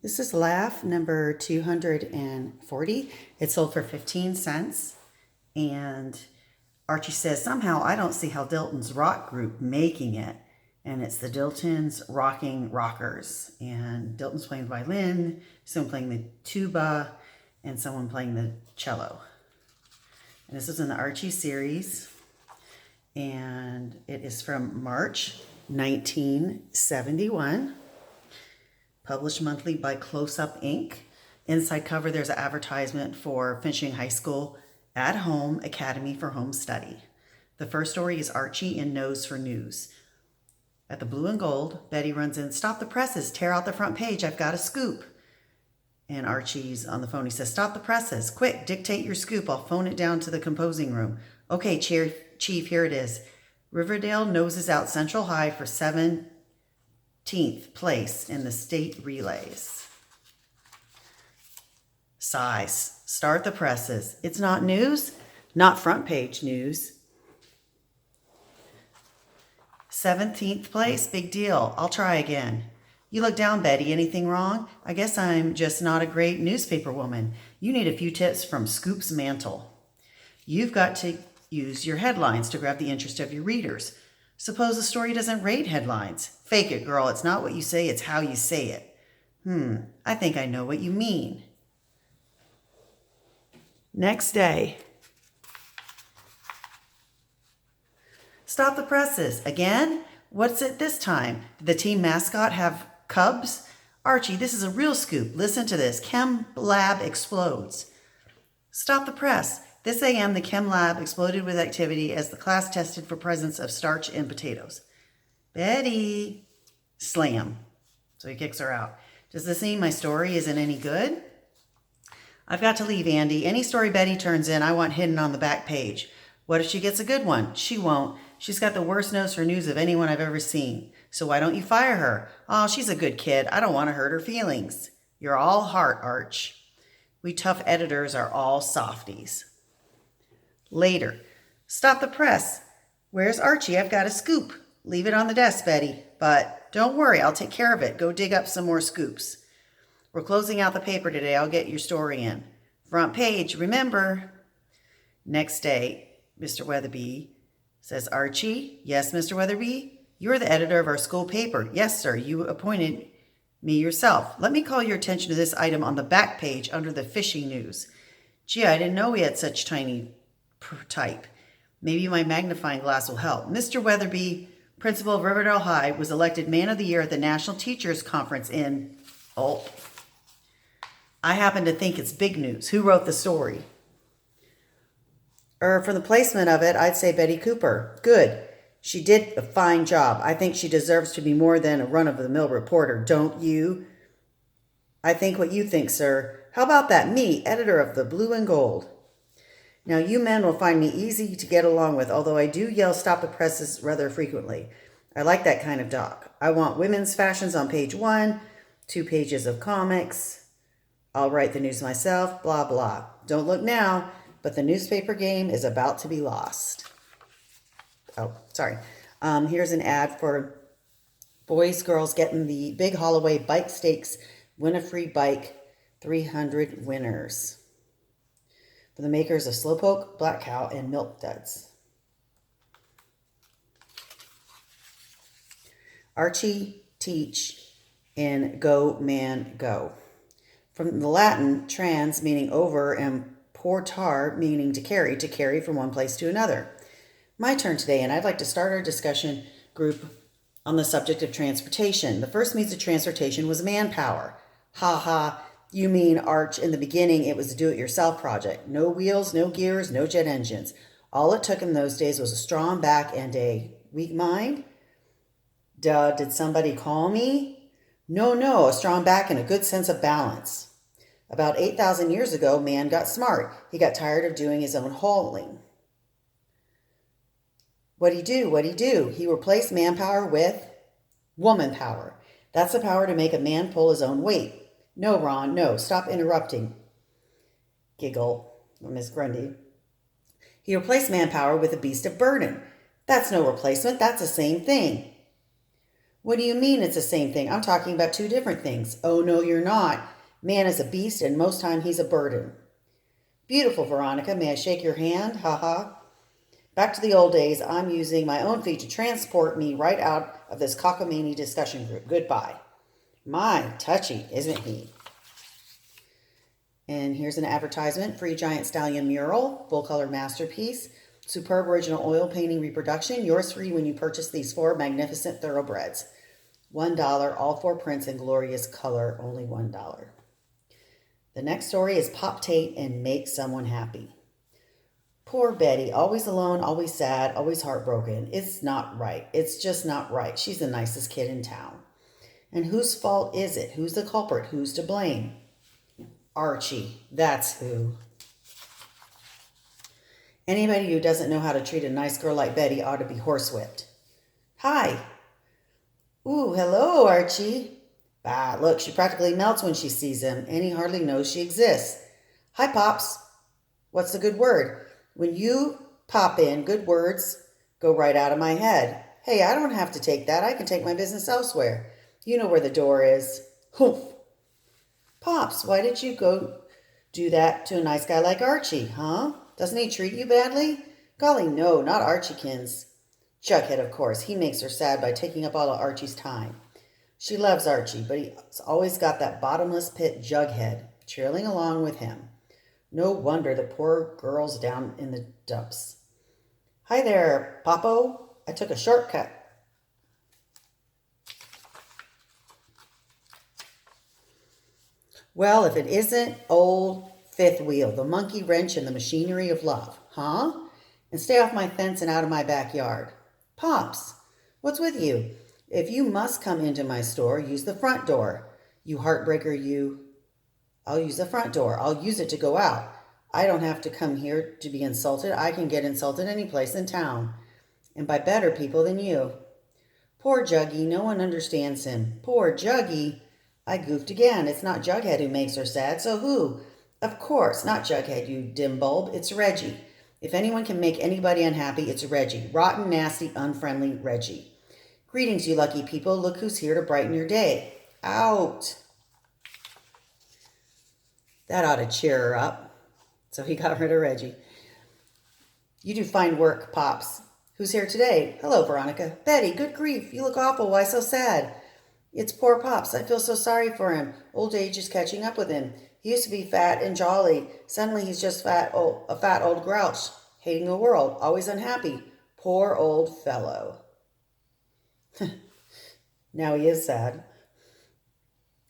This is Laugh number 240. It sold for 15 cents. And Archie says, somehow I don't see how Dilton's rock group making it. And it's the Dilton's Rocking Rockers. And Dilton's playing violin, someone playing the tuba, and someone playing the cello. And this is in the Archie series. And it is from March 1971. Published monthly by Close Up Inc. Inside cover, there's an advertisement for finishing high school at home Academy for Home Study. The first story is Archie in Nose for News. At the Blue and Gold, Betty runs in, "Stop the presses, tear out the front page, I've got a scoop." And Archie's on the phone. He says, "Stop the presses, quick, dictate your scoop, I'll phone it down to the composing room." "Okay, Chief, here it is. Riverdale noses out Central High for 17th place in the state relays." Sighs. "Start the presses. It's not news, not front page news." 17th place, big deal. I'll try again. "You look down, Betty. Anything wrong?" "I guess I'm just not a great newspaper woman. You need a few tips from Scoop's mantle. You've got to use your headlines to grab the interest of your readers. Suppose the story doesn't rate headlines. Fake it, girl. It's not what you say, it's how you say it." I think I know what you mean." Next day. "Stop the presses. Again? What's it this time? Did the team mascot have cubs? Archie, this is a real scoop. Listen to this. Chem lab explodes." "Stop the press. This AM, the chem lab exploded with activity as the class tested for presence of starch in potatoes." "Betty." Slam. So he kicks her out. "Does this mean my story isn't any good?" "I've got to leave, Andy. Any story Betty turns in, I want hidden on the back page. What if she gets a good one?" "She won't. She's got the worst nose for news of anyone I've ever seen. So why don't you fire her?" "Oh, she's a good kid. I don't want to hurt her feelings." "You're all heart, Arch. We tough editors are all softies." Later. "Stop the press. Where's Archie? I've got a scoop." "Leave it on the desk, Betty. But don't worry, I'll take care of it. Go dig up some more scoops. We're closing out the paper today. I'll get your story in. Front page, remember." Next day, Mr. Weatherby says, "Archie?" "Yes, Mr. Weatherby?" "You're the editor of our school paper." "Yes, sir. You appointed me yourself. Let me call your attention to this item on the back page under the fishing news." "Gee, I didn't know we had such tiny type. Maybe my magnifying glass will help. Mr. Weatherby, principal of Riverdale High, was elected Man of the Year at the National Teachers Conference in... Oh. I happen to think it's big news. Who wrote the story?" For the placement of it, I'd say Betty Cooper." "Good. She did a fine job. I think she deserves to be more than a run-of-the-mill reporter, don't you?" "I think what you think, sir. How about that? Me, editor of the Blue and Gold. Now, you men will find me easy to get along with, although I do yell 'stop the presses' rather frequently. I like that kind of talk. I want women's fashions on page 1, 2 pages of comics. I'll write the news myself, blah, blah. Don't look now, but the newspaper game is about to be lost." Oh, sorry. Here's an ad for boys, girls getting the Big Holloway Bike Stakes. Win a free bike, 300 winners. For the makers of Slowpoke, Black Cow, and Milk Duds. Archie, teach, and go, man, go. From the Latin, trans meaning over and portar meaning to carry from one place to another. My turn today, and I'd like to start our discussion group on the subject of transportation. The first means of transportation was manpower. Ha ha. You mean, Arch, in the beginning it was a do-it-yourself project. No wheels, no gears, no jet engines. All it took in those days was a strong back and a weak mind? Duh, did somebody call me? No, a strong back and a good sense of balance. About 8,000 years ago, man got smart. He got tired of doing his own hauling. What'd he do? He replaced manpower with woman power. That's the power to make a man pull his own weight. No, Ron, no, stop interrupting. Giggle from Miss Grundy. He replaced manpower with a beast of burden. That's no replacement, that's the same thing. What do you mean it's the same thing? I'm talking about two different things. Oh, no, you're not. Man is a beast, and most time he's a burden. Beautiful, Veronica. May I shake your hand? Ha ha. Back to the old days. I'm using my own feet to transport me right out of this cockamamie discussion group. Goodbye. My, touchy, isn't he? And here's an advertisement. Free giant stallion mural, full color masterpiece. Superb original oil painting reproduction. Yours free when you purchase these 4 magnificent thoroughbreds. $1, all 4 prints in glorious color, only $1. The next story is Pop Tate and Make Someone Happy. Poor Betty, always alone, always sad, always heartbroken. It's not right. It's just not right. She's the nicest kid in town. And whose fault is it? Who's the culprit? Who's to blame? Archie, that's who. Anybody who doesn't know how to treat a nice girl like Betty ought to be horsewhipped. Hi. Ooh, hello, Archie. Bah, look, she practically melts when she sees him, and he hardly knows she exists. Hi, Pops. What's the good word? When you pop in, good words go right out of my head. Hey, I don't have to take that. I can take my business elsewhere. You know where the door is. Humph. Pops, why did you go do that to a nice guy like Archie, huh? Doesn't he treat you badly? Golly, no, not Archiekins. Jughead, of course. He makes her sad by taking up all of Archie's time. She loves Archie, but he's always got that bottomless pit Jughead trailing along with him. No wonder the poor girl's down in the dumps. Hi there, Popo. I took a shortcut. Well, if it isn't old fifth wheel, the monkey wrench and the machinery of love, huh? And stay off my fence and out of my backyard. Pops, what's with you? If you must come into my store, use the front door. You heartbreaker, you. I'll use the front door. I'll use it to go out. I don't have to come here to be insulted. I can get insulted any place in town. And by better people than you. Poor Juggy, no one understands him. Poor Juggy. I goofed again. It's not Jughead who makes her sad, so who? Of course, not Jughead, you dim bulb. It's Reggie. If anyone can make anybody unhappy, it's Reggie. Rotten, nasty, unfriendly Reggie. Greetings, you lucky people. Look who's here to brighten your day. Out. That ought to cheer her up. So he got rid of Reggie. You do fine work, Pops. Who's here today? Hello, Veronica. Betty, good grief. You look awful. Why so sad? It's poor Pops. I feel so sorry for him. Old age is catching up with him. He used to be fat and jolly. Suddenly he's just a fat old grouch, hating the world, always unhappy. Poor old fellow. Now he is sad.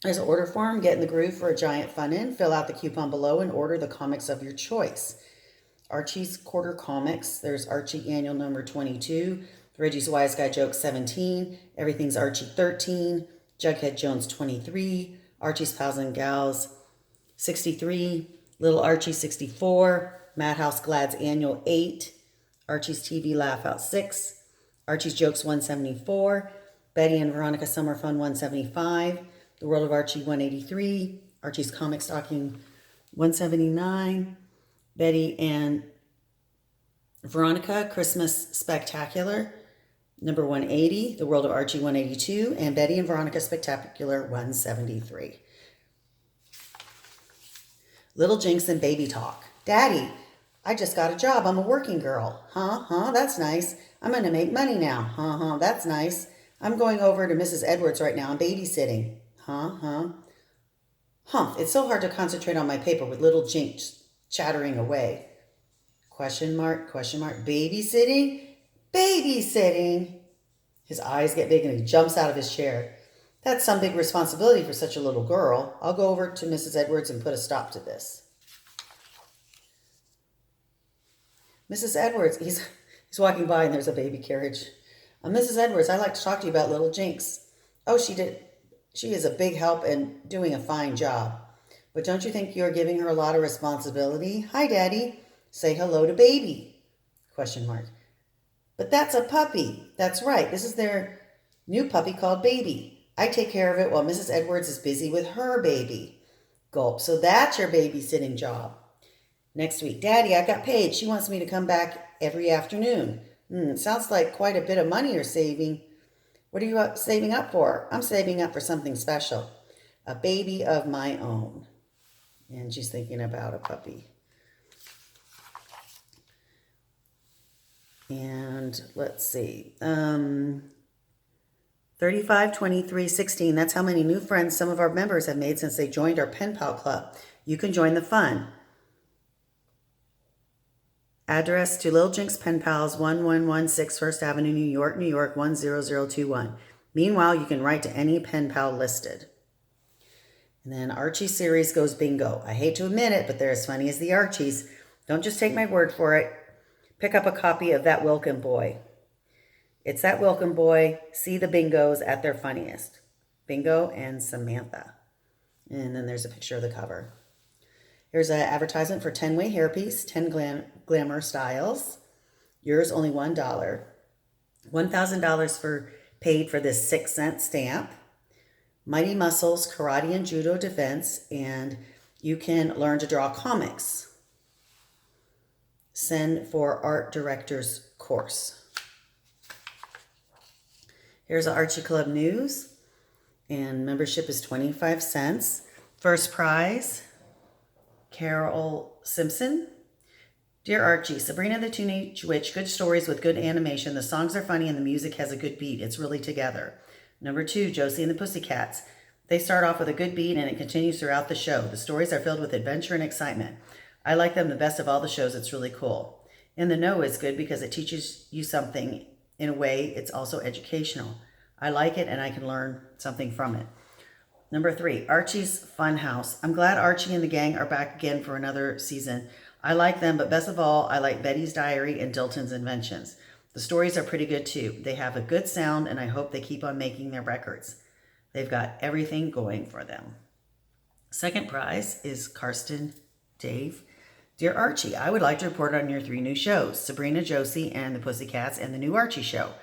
There's an order form. Get in the groove for a giant fun-in. Fill out the coupon below and order the comics of your choice. Archie's Quarter Comics. There's Archie Annual Number 22. Reggie's Wise Guy Joke 17. Everything's Archie 13. Jughead Jones 23. Archie's Pals and Gals 63. Little Archie 64. Madhouse Glad's Annual 8. Archie's TV Laugh Out 6. Archie's Jokes 174. Betty and Veronica Summer Fun 175. The World of Archie 183. Archie's Comic Stocking 179. Betty and Veronica Christmas Spectacular number 180. The World of Archie 182. And Betty and Veronica Spectacular 173. Little Jinx and Baby Talk. Daddy, I just got a job. I'm a working girl. Huh? That's nice. I'm going to make money now. Huh? That's nice. I'm going over to Mrs. Edwards right now. I'm babysitting. Huh? Humph, it's so hard to concentrate on my paper with little Jinx chattering away. Question mark. Babysitting? Babysitting! His eyes get big and he jumps out of his chair. That's some big responsibility for such a little girl. I'll go over to Mrs. Edwards and put a stop to this. Mrs. Edwards, he's walking by and there's a baby carriage. Mrs. Edwards, I'd like to talk to you about little Jinx. Oh, she is a big help and doing a fine job. But don't you think you're giving her a lot of responsibility? Hi, Daddy. Say hello to baby. Question mark. But that's a puppy. That's right. This is their new puppy called Baby. I take care of it while Mrs. Edwards is busy with her baby. Gulp. So that's your babysitting job. Next week. Daddy, I got paid. She wants me to come back every afternoon. Sounds like quite a bit of money you're saving. What are you saving up for? I'm saving up for something special. A baby of my own. And she's thinking about a puppy. And let's see. 35, 23, 16. That's how many new friends some of our members have made since they joined our Pen Pal Club. You can join the fun. Address to Little Jinx Pen Pals, 1116 First Avenue, New York, New York, 10021. Meanwhile, you can write to any pen pal listed. And then Archie Series goes bingo. I hate to admit it, but they're as funny as the Archies. Don't just take my word for it. Pick up a copy of That Wilkin Boy. It's That Wilkin Boy. See the bingos at their funniest. Bingo and Samantha. And then there's a picture of the cover. Here's an advertisement for 10-way hairpiece, 10 glamour styles. Yours only $1. $1,000 paid for this 6-cent stamp. Mighty Muscles, Karate and Judo Defense, and you can learn to draw comics. Send for Art Director's Course. Here's Archie Club News, and membership is 25 cents. First prize, Carol Simpson. Dear Archie, Sabrina the Teenage Witch, good stories with good animation. The songs are funny and the music has a good beat. It's really together. Number 2, Josie and the Pussycats. They start off with a good beat and it continues throughout the show. The stories are filled with adventure and excitement. I like them the best of all the shows. It's really cool. In the Know is good because it teaches you something. In a way, it's also educational. I like it and I can learn something from it. Number 3, Archie's Funhouse. I'm glad Archie and the gang are back again for another season. I like them, but best of all, I like Betty's Diary and Dilton's Inventions. The stories are pretty good too. They have a good sound and I hope they keep on making their records. They've got everything going for them. Second prize is Karsten Dave. Dear Archie, I would like to report on your 3 new shows, Sabrina, Josie, and the Pussycats, and the new Archie show.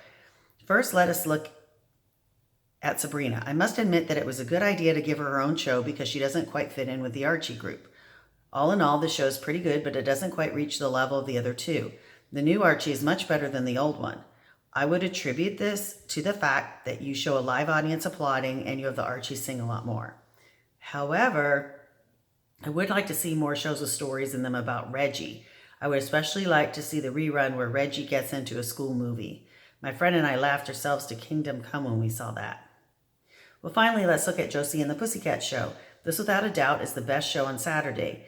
First, let us look at Sabrina. I must admit that it was a good idea to give her her own show because she doesn't quite fit in with the Archie group. All in all, the show's pretty good, but it doesn't quite reach the level of the other 2. The new Archie is much better than the old one. I would attribute this to the fact that you show a live audience applauding and you have the Archie sing a lot more. However, I would like to see more shows with stories in them about Reggie. I would especially like to see the rerun where Reggie gets into a school movie. My friend and I laughed ourselves to Kingdom Come when we saw that. Well, finally, let's look at Josie and the Pussycat show. This, without a doubt, is the best show on Saturday.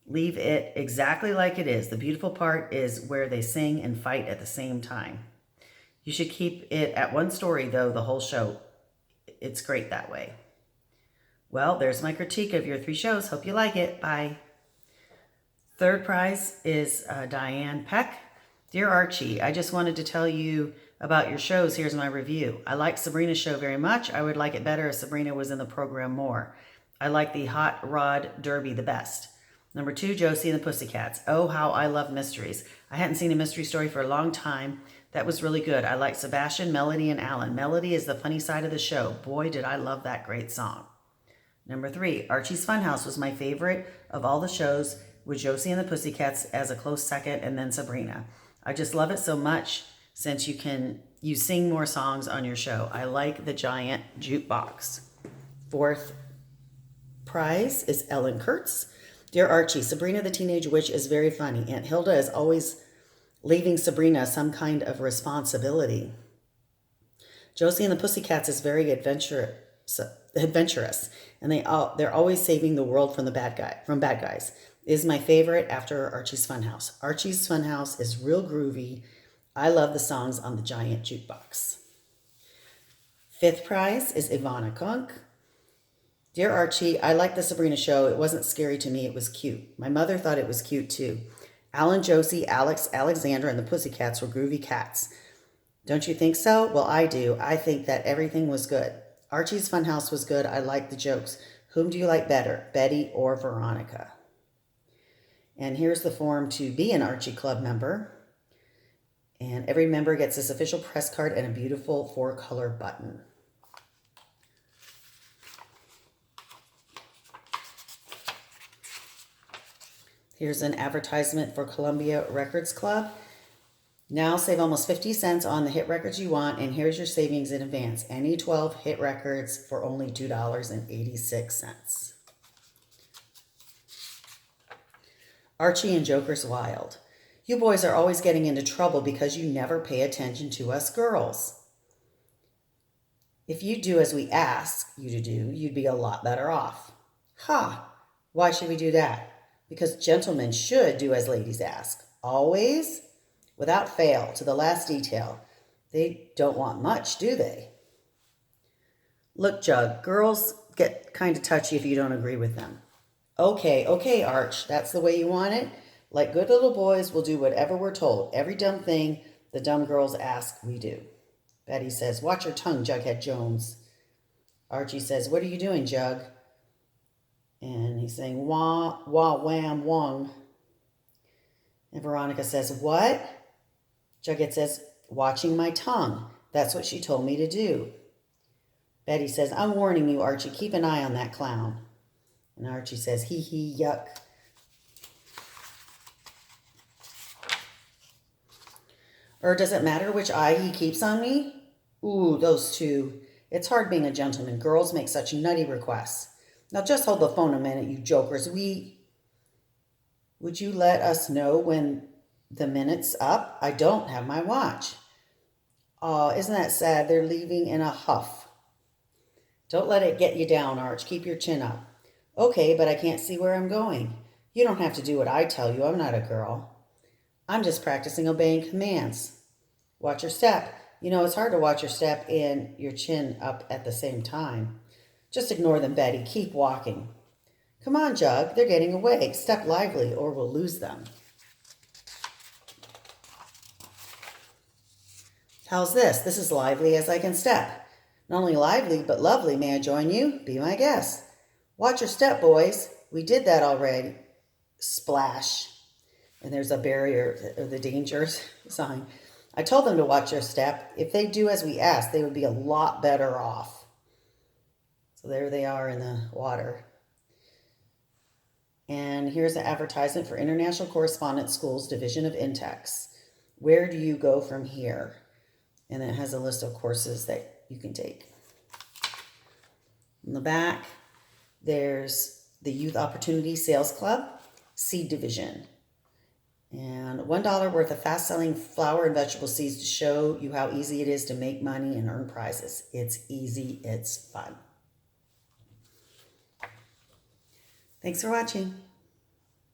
Leave it exactly like it is. The beautiful part is where they sing and fight at the same time. You should keep it at one story, though, the whole show. It's great that way. Well, there's my critique of your 3 shows. Hope you like it. Bye. Third prize is Diane Peck. Dear Archie, I just wanted to tell you about your shows. Here's my review. I like Sabrina's show very much. I would like it better if Sabrina was in the program more. I like the Hot Rod Derby the best. Number 2, Josie and the Pussycats. Oh, how I love mysteries. I hadn't seen a mystery story for a long time. That was really good. I like Sebastian, Melody, and Alan. Melody is the funny side of the show. Boy, did I love that great song. Number 3, Archie's Funhouse was my favorite of all the shows, with Josie and the Pussycats as a close second, and then Sabrina. I just love it so much since you sing more songs on your show. I like the giant jukebox. Fourth prize is Ellen Kurtz. Dear Archie, Sabrina the Teenage Witch is very funny. Aunt Hilda is always leaving Sabrina some kind of responsibility. Josie and the Pussycats is very adventurous, and they're always saving the world from bad guys. It is my favorite after Archie's Funhouse. Archie's Funhouse is real groovy. I love the songs on the giant jukebox. Fifth prize is Ivana Kunk. Dear Archie, I like the Sabrina show. It wasn't scary to me. It was cute. My mother thought it was cute too. Alan, Josie, Alex, Alexandra, and the Pussycats were groovy cats. Don't you think so? Well, I do. I think that everything was good. Archie's Funhouse was good. I liked the jokes. Whom do you like better, Betty or Veronica? And here's the form to be an Archie Club member. And every member gets this official press card and a beautiful 4-color button. Here's an advertisement for Columbia Records Club. Now save almost 50 cents on the hit records you want, and here's your savings in advance. Any 12 hit records for only $2.86. Archie and Joker's Wild. You boys are always getting into trouble because you never pay attention to us girls. If you do as we ask you to do, you'd be a lot better off. Ha! Why should we do that? Because gentlemen should do as ladies ask. Always, without fail, to the last detail. They don't want much, do they? Look, Jug, girls get kind of touchy if you don't agree with them. Okay, Arch, that's the way you want it? Like good little boys, we'll do whatever we're told. Every dumb thing the dumb girls ask, we do. Betty says, watch your tongue, Jughead Jones. Archie says, what are you doing, Jug? And he's saying, wah, wah, wham, wong. And Veronica says, what? Jughead says, watching my tongue. That's what she told me to do. Betty says, I'm warning you, Archie. Keep an eye on that clown. And Archie says, hee hee, yuck. Or does it matter which eye he keeps on me? Ooh, those two. It's hard being a gentleman. Girls make such nutty requests. Now just hold the phone a minute, you jokers. Would you let us know when the minute's up? I don't have my watch. Oh, isn't that sad? They're leaving in a huff. Don't let it get you down, Arch. Keep your chin up. Okay, but I can't see where I'm going. You don't have to do what I tell you. I'm not a girl. I'm just practicing obeying commands. Watch your step. You know, it's hard to watch your step and your chin up at the same time. Just ignore them, Betty. Keep walking. Come on, Jug. They're getting away. Step lively or we'll lose them. How's this? This is lively as I can step. Not only lively, but lovely. May I join you? Be my guest. Watch your step, boys. We did that already. Splash. And there's a barrier, or the danger sign. I told them to watch their step. If they do as we ask, they would be a lot better off. So there they are in the water. And here's an advertisement for International Correspondence School's Division of Intex. Where do you go from here? And it has a list of courses that you can take. In the back, there's the Youth Opportunity Sales Club, Seed Division. And $1 worth of fast-selling flower and vegetable seeds to show you how easy it is to make money and earn prizes. It's easy, it's fun. Thanks for watching.